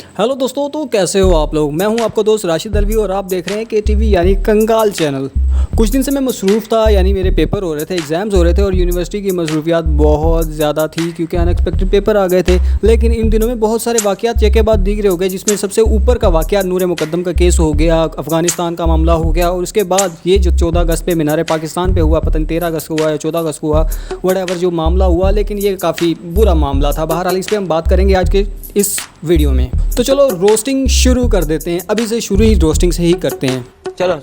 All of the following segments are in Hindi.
हेलो दोस्तों, तो कैसे हो आप लोग। मैं हूं आपका दोस्त राशिद अलवी और आप देख रहे हैं KTV यानी कंगाल चैनल। कुछ दिन से मैं मसरूफ़ था, यानी मेरे पेपर हो रहे थे, एग्ज़ाम्स हो रहे थे और यूनिवर्सिटी की मसरूफियात बहुत ज़्यादा थी क्योंकि अनएक्सपेक्टेड पेपर आ गए थे। लेकिन इन दिनों में बहुत सारे वाक़यात एक के बाद दीगरे हो गए, जिसमें सबसे ऊपर का वाक़या नूर मुक़द्दम का केस हो गया, अफ़गानिस्तान का मामला हो गया और उसके बाद ये जो 14 अगस्त पे मीनार पाकिस्तान पे हुआ, पता नहीं 13 अगस्त को हुआ या 14 अगस्त को हुआ, व्हाटएवर जो मामला हुआ, लेकिन ये काफ़ी बुरा मामला था। बहरहाल इस पर हम बात करेंगे आज के इस वीडियो में। तो चलो रोस्टिंग शुरू कर देते हैं। अभी से शुरू ही रोस्टिंग से ही करते हैं। चलो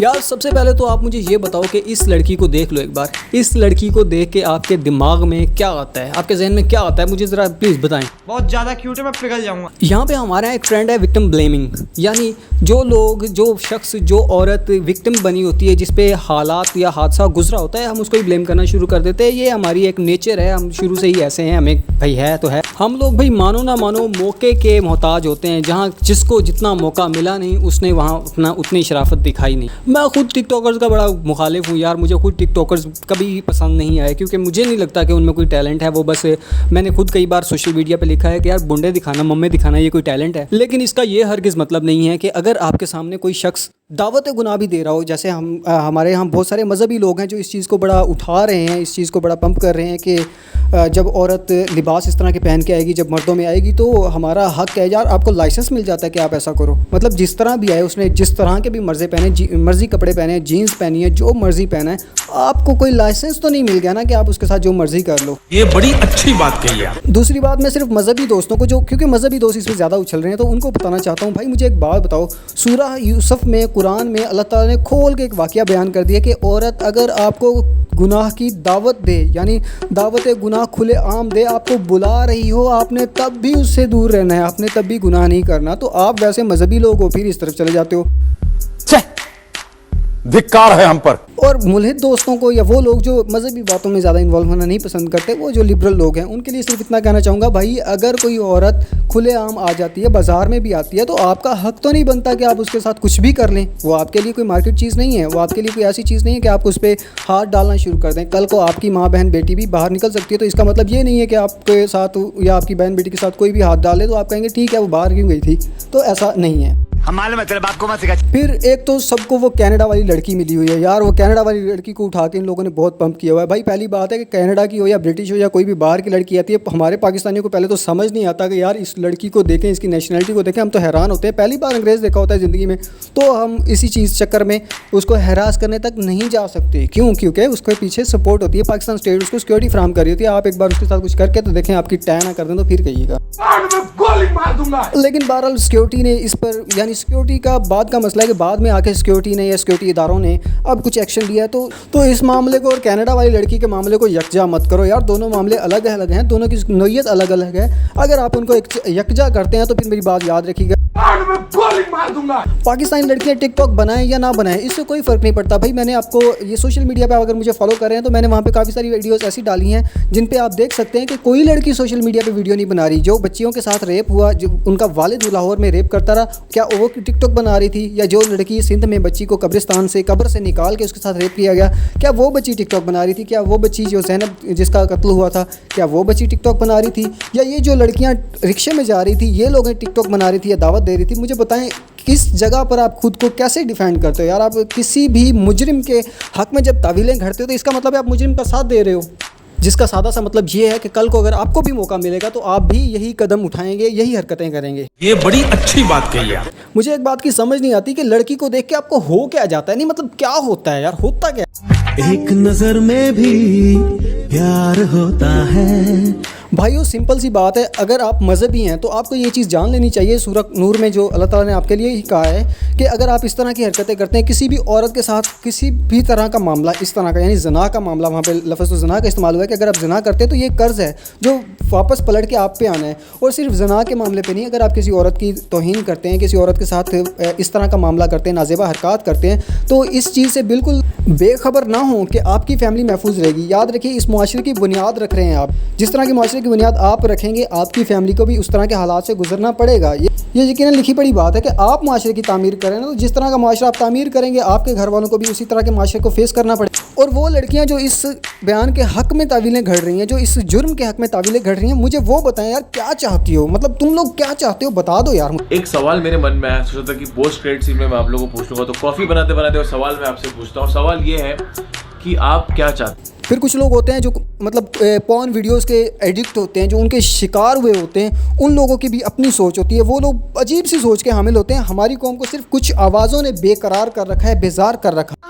यार सबसे पहले तो आप मुझे ये बताओ कि इस लड़की को देख लो एक बार। इस लड़की को देख के आपके दिमाग में क्या आता है, आपके जहन में क्या आता है, मुझे ज़रा प्लीज़ बताएं। बहुत ज़्यादा क्यूट है, मैं पिघल जाऊंगा। यहाँ पे हमारे यहाँ एक ट्रेंड है विक्टिम ब्लेमिंग, यानी जो शख्स जो औरत विक्टिम बनी होती है, जिस पे हालात या हादसा गुजरा होता है, हम उसको ही ब्लेम करना शुरू कर देते हैं। ये हमारी एक नेचर है, हम शुरू से ही ऐसे हैं, हमें भाई है तो है। हम लोग भाई मानो ना मानो मौके के मोहताज होते हैं। जहाँ जिसको जितना मौका मिला नहीं उसने वहाँ अपना उतनी शराफत दिखाई नहीं। मैं खुद टिकटॉकर्स का बड़ा मुखालिफ हूँ यार। मुझे खुद टिकटॉकर्स कभी पसंद नहीं आए क्योंकि मुझे नहीं लगता कि उनमें कोई टैलेंट है। वो बस, मैंने खुद कई बार सोशल मीडिया पे लिखा है कि यार बुंडे दिखाना, मम्मे दिखाना ये कोई टैलेंट है। लेकिन इसका ये हरगिज़ मतलब नहीं है कि अगर आपके सामने कोई शख्स दावत गुनाह भी दे रहा हो, जैसे हमारे यहाँ बहुत सारे मजहबी लोग हैं जो इस चीज़ को बड़ा उठा रहे हैं, इस चीज़ को बड़ा पंप कर रहे हैं कि जब औरत लिबास इस तरह के पहन के आएगी, जब मर्दों में आएगी तो हमारा हक है। यार आपको लाइसेंस मिल जाता है कि आप ऐसा करो। मतलब जिस तरह भी आए, उसने जिस तरह के भी मर्जी कपड़े पहने, जीन्स पहनी है, जो मर्जी पहना है, आपको कोई लाइसेंस तो नहीं मिल गया ना कि आप उसके साथ जो मर्जी कर लो। ये बड़ी अच्छी बात कही है। दूसरी बात, मैं सिर्फ मजहबी दोस्तों को, जो क्योंकि मजहबी दोस्त इसमें ज़्यादा उछल रहे हैं, तो उनको बताना चाहता हूँ, भाई मुझे एक बात बताओ। सूरह यूसुफ में, कुरान में अल्लाह ताला ने खोल के एक वाक़या बयान कर दिया कि औरत अगर आपको गुनाह की दावत दे, यानी दावत गुनाह खुले आम दे, आपको बुला रही हो, आपने तब भी उससे दूर रहना है, आपने तब भी गुनाह नहीं करना। तो आप वैसे मजहबी लोग हो, फिर इस तरफ चले जाते हो। धिक्कार है हम पर। और मुल्हिद दोस्तों को, या वो लोग जो मजहबी बातों में ज़्यादा इन्वॉल्व होना नहीं पसंद करते, वो जो लिबरल लोग हैं, उनके लिए सिर्फ इतना कहना चाहूँगा, भाई अगर कोई औरत खुलेआम आ जाती है, बाज़ार में भी आती है, तो आपका हक तो नहीं बनता कि आप उसके साथ कुछ भी कर लें। वो आपके लिए कोई मार्केट चीज़ नहीं है, वो आपके लिए कोई ऐसी चीज़ नहीं है कि आप उस पर हाथ डालना शुरू कर दें। कल को आपकी माँ बहन बेटी भी बाहर निकल सकती है, तो इसका मतलब ये नहीं है कि आपके साथ या आपकी बहन बेटी के साथ कोई भी हाथ डाले तो आप कहेंगे ठीक है वो बाहर क्यों गई थी। तो ऐसा नहीं है। हमारे मतलब बाप को मत सिखा। फिर एक तो सबको वो कनाडा वाली लड़की मिली हुई है यार। वो कनाडा वाली लड़की को उठा के इन लोगों ने बहुत पंप किया हुआ है। भाई पहली बात है कि कनाडा की हो या ब्रिटिश हो या कोई भी बाहर की लड़की आती है, हमारे पाकिस्तानियों को पहले तो समझ नहीं आता कि यार इस लड़की को देखें, इसकी नेशनलिटी को देखें। हम तो हैरान होते हैं, पहली बार अंग्रेज़ देखा होता है ज़िंदगी में, तो हम इसी चीज़ चक्कर में उसको हरास करने तक नहीं जा सकते। क्यों? क्योंकि उसके पीछे सपोर्ट होती है, पाकिस्तान स्टेट उसको सिक्योरिटी फ्राहम कर रही होती है। आप एक बार उसके साथ कुछ करके तो देखें, आपकी टै ना कर दें तो फिर कहिएगा। लेकिन बहरहाल सिक्योरिटी ने इस पर, यानी सिक्योरिटी का बाद का मसला है कि बाद में आके सिक्योरिटी ने या सिक्योरिटी इदारों ने अब कुछ एक्शन लिया है। तो इस मामले को और कनाडा वाली लड़की के मामले को यकजा मत करो यार। दोनों मामले अलग अलग हैं, दोनों की नोयत अलग अलग है। अगर आप उनको यकजा करते हैं तो फिर मेरी बात याद रखिएगा, पाकिस्तानी लड़कियां टिकटॉक बनाएं या ना बनाएं, इससे कोई फ़र्क नहीं पड़ता। भाई मैंने आपको ये सोशल मीडिया पे अगर मुझे फॉलो कर रहे हैं तो मैंने वहाँ पे काफ़ी सारी वीडियोस ऐसी डाली हैं जिन पे आप देख सकते हैं कि कोई लड़की सोशल मीडिया पे वीडियो नहीं बना रही। जो बच्चियों के साथ रेप हुआ, जो उनका वालिद लाहौर में रेप करता रहा, क्या वो टिकटॉक बना रही थी? या जो लड़की सिंध में बच्ची को कब्र से निकाल के उसके साथ रेप किया गया, क्या वो बच्ची टिकटॉक बना रही थी? क्या वो बच्ची जो ज़ैनब जिसका कत्ल हुआ था, क्या वो बच्ची टिकटॉक बना रही थी? या ये जो लड़कियाँ रिक्शे में जा रही थी, ये लोग टिकटॉक बना रही थी या दावत दे रही थी? मुझे बताएं किस जगह पर आप खुद को कैसे डिफेंड करते हो यार। आप किसी भी मुजरिम के हक में जब तावीलें घड़ते हो तो इसका मतलब है आप मुजरिम का साथ दे रहे हो, जिसका सादा सा मतलब ये है कि कल को अगर आपको भी मौका मिलेगा तो आप भी यही कदम उठाएंगे, यही हरकतें करेंगे। ये बड़ी अच्छी बात कही है। मुझे एक बात की समझ नहीं आती कि लड़की को देख के आपको हो क्या जाता है। नहीं मतलब क्या होता है यार, होता क्या? एक नजर में भी प्यार होता है। भाइयों सिंपल सी बात है, अगर आप मजहबी हैं तो आपको ये चीज़ जान लेनी चाहिए। सूरह नूर में जो अल्लाह ताला ने आपके लिए ही कहा है कि अगर आप इस तरह की हरकतें करते हैं, किसी भी औरत के साथ किसी भी तरह का मामला इस तरह का, यानी जना का मामला, वहाँ पे लफ्ज़ तो जना का इस्तेमाल हुआ है कि अगर आप जना करते हैं तो ये कर्ज़ है जो वापस पलट के आप पे आना है। और सिर्फ जना के मामले पे नहीं, अगर आप किसी औरत की तौहीन करते हैं, किसी औरत के साथ इस तरह का मामला करते हैं, नाज़ेबा हरकत करते हैं, तो इस चीज़ से बिल्कुल बेखबर ना हो कि आपकी फैमिली महफूज रहेगी। याद रखिए, इस मुआशरे की बुनियाद रख रहे हैं आप। जिस तरह की मुआशरे की बुनियाद आप रखेंगे, आपकी फैमिली को भी उस तरह के हालात से गुजरना पड़ेगा। ये यकीनन लिखी पड़ी बात है कि आप मुआशरे की तामीर करें ना, तो जिस तरह का मुआशरा आप तामीर करेंगे, आपके घर वालों को भी उसी तरह के मुआशरे को फेस करना पड़ेगा। और वो लड़कियां जो इस बयान के हक़ में तावीलें घड़ रही हैं, जो इस जुर्म के हक़ में तावीलें घड़ रही हैं, मुझे वो बताएं यार, क्या चाहती हो? मतलब तुम लोग क्या चाहते हो, बता दो यार। एक सवाल मेरे मन में आया, सोचा था कि पोस्ट क्रेडिट सीन में मैं आप लोगों को पूछ लूंगा, तो कॉफ़ी बनाते बनाते और सवाल मैं आपसे पूछता हूँ। सवाल ये है कि आप क्या चाहते हैं? फिर कुछ लोग होते हैं जो मतलब पॉर्न वीडियोस के एडिक्ट होते हैं, जो उनके शिकार हुए होते हैं, उन लोगों की भी अपनी सोच होती है। वो लोग अजीब सी सोच के हामिल होते हैं। हमारी कौम को सिर्फ कुछ आवाज़ों ने बेकरार कर रखा है, बेजार कर रखा है।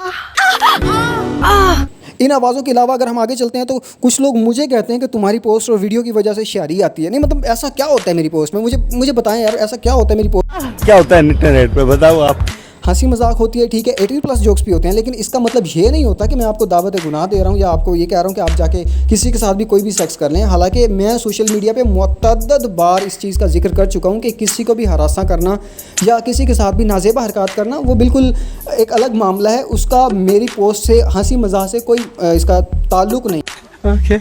इन आवाज़ों के अलावा अगर हम आगे चलते हैं तो कुछ लोग मुझे कहते हैं कि तुम्हारी पोस्ट और वीडियो की वजह से शायरी आती है। नहीं मतलब ऐसा क्या होता है मेरी पोस्ट में? मुझे बताएं यार, ऐसा क्या होता है मेरी पोस्ट? क्या होता है इंटरनेट पे, बताओ आप। हंसी मजाक होती है, ठीक है, 18+ जोक्स भी होते हैं, लेकिन इसका मतलब ये नहीं होता कि मैं आपको दावत गुनाह दे रहा हूँ या आपको ये कह रहा हूँ कि आप जाके किसी के साथ भी कोई भी सेक्स कर लें। हालांकि मैं सोशल मीडिया पे मुतअद्दिद बार इस चीज़ का जिक्र कर चुका हूँ कि किसी को भी हरासा करना या किसी के साथ भी नाजेबा हरकत करना वो बिल्कुल एक अलग मामला है। उसका मेरी पोस्ट से, हंसी मजाक से कोई इसका ताल्लुक़ नहीं।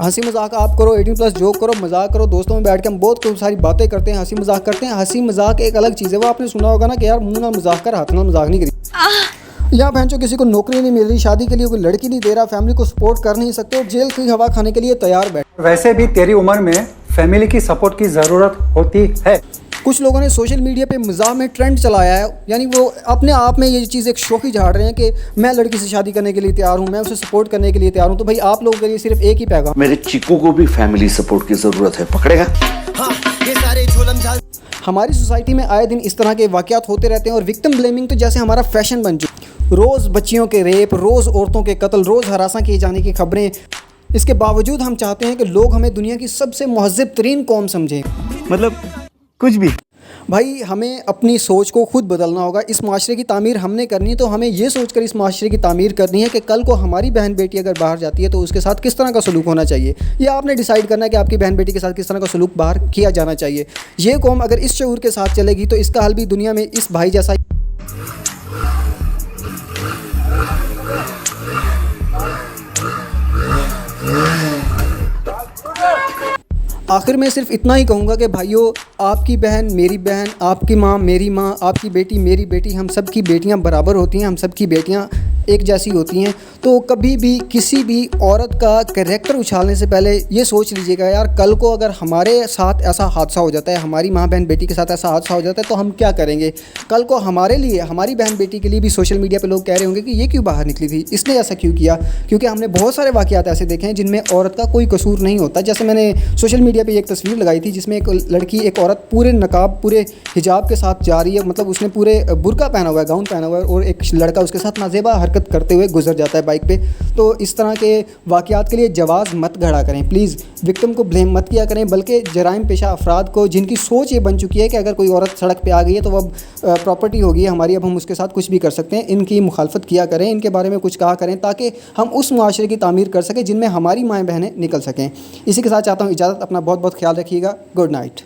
हंसी मजाक आप करो, 18+ जोक करो, मजाक करो, दोस्तों में बैठ के हम बहुत खूब सारी बातें करते हैं, हंसी मजाक करते हैं। हंसी मजाक एक अलग चीज़ है। वो आपने सुना होगा ना कि यार मुंह ना मजाक कर, हाथ ना मजाक नहीं करी। यहाँ बहन किसी को नौकरी नहीं मिल रही, शादी के लिए कोई लड़की नहीं दे रहा, फैमिली को सपोर्ट कर नहीं सकते और जेल की हवा खाने के लिए तैयार बैठ। वैसे भी तेरी उम्र में फैमिली की सपोर्ट की ज़रूरत होती है। कुछ लोगों ने सोशल मीडिया पे मज़ाक में ट्रेंड चलाया है, यानी वो अपने आप में ये चीज़ एक शौकी झाड़ रहे हैं कि मैं लड़की से शादी करने के लिए तैयार हूँ, मैं उसे सपोर्ट करने के लिए तैयार हूँ। तो भाई आप लोगों के लिए सिर्फ एक ही पैगाम, मेरे चिकू को भी फैमिली सपोर्ट की जरूरत है, पकड़ेगा? हमारी सोसाइटी में आए दिन इस तरह के वाक़यात होते रहते हैं और विक्टिम ब्लेमिंग तो जैसे हमारा फैशन बन चुका। रोज़ बच्चियों के रेप, रोज़ औरतों के कत्ल, रोज़ हरासा किए जाने की खबरें। इसके बावजूद हम चाहते हैं कि लोग हमें दुनिया की सबसे महज़्ज़ब तरीन कौम समझें। मतलब कुछ भी। भाई हमें अपनी सोच को खुद बदलना होगा। इस माशरे की तामीर हमने करनी है, तो हमें ये सोचकर इस माशरे की तामीर करनी है कि कल को हमारी बहन बेटी अगर बाहर जाती है तो उसके साथ किस तरह का सलूक होना चाहिए। ये आपने डिसाइड करना है कि आपकी बहन बेटी के साथ किस तरह का सलूक बाहर किया जाना चाहिए। ये कौम अगर इस शऊर के साथ चलेगी तो इसका हल भी दुनिया में इस भाई जैसा। आखिर में सिर्फ इतना ही कहूँगा कि भाइयों, आपकी बहन मेरी बहन, आपकी माँ मेरी माँ, आपकी बेटी मेरी बेटी, हम सब की बेटियाँ बराबर होती हैं, हम सब की बेटियाँ एक जैसी होती हैं। तो कभी भी किसी भी औरत का कैरेक्टर उछालने से पहले ये सोच लीजिएगा यार, कल को अगर हमारे साथ ऐसा हादसा हो जाता है, हमारी माँ बहन बेटी के साथ ऐसा हादसा हो जाता है तो हम क्या करेंगे। कल को हमारे लिए, हमारी बहन बेटी के लिए भी सोशल मीडिया पे लोग कह रहे होंगे कि ये क्यों बाहर निकली थी, इसने ऐसा क्यों किया। क्योंकि हमने बहुत सारे वाक़यात ऐसे देखे हैं जिनमें औरत का कोई कसूर नहीं होता। जैसे मैंने सोशल मीडिया पर एक तस्वीर लगाई थी जिसमें एक लड़की, एक औरत पूरे नकाब, पूरे हिजाब के साथ जा रही है, मतलब उसने पूरे बुर्का पहना हुआ है, गाउन पहना हुआ है, और एक लड़का उसके साथ नाजेबा हरकत करते हुए गुजर जाता है बाइक पे। तो इस तरह के वाक़यात के लिए जवाज़ मत घड़ा करें प्लीज़। विक्टिम को ब्लेम मत किया करें, बल्कि जराइम पेशा अफराद को, जिनकी सोच ये बन चुकी है कि अगर कोई औरत सड़क पे आ गई है तो अब प्रॉपर्टी होगी हमारी, अब हम उसके साथ कुछ भी कर सकते हैं, इनकी मुखालफत किया करें, इनके बारे में कुछ कहा करें ताकि हम उस मुआशरे की तामीर कर सकें जिनमें हमारी माएँ बहनें निकल सकें। इसी के साथ चाहता हूँ इजाज़त। अपना बहुत बहुत ख्याल रखिएगा। Good night.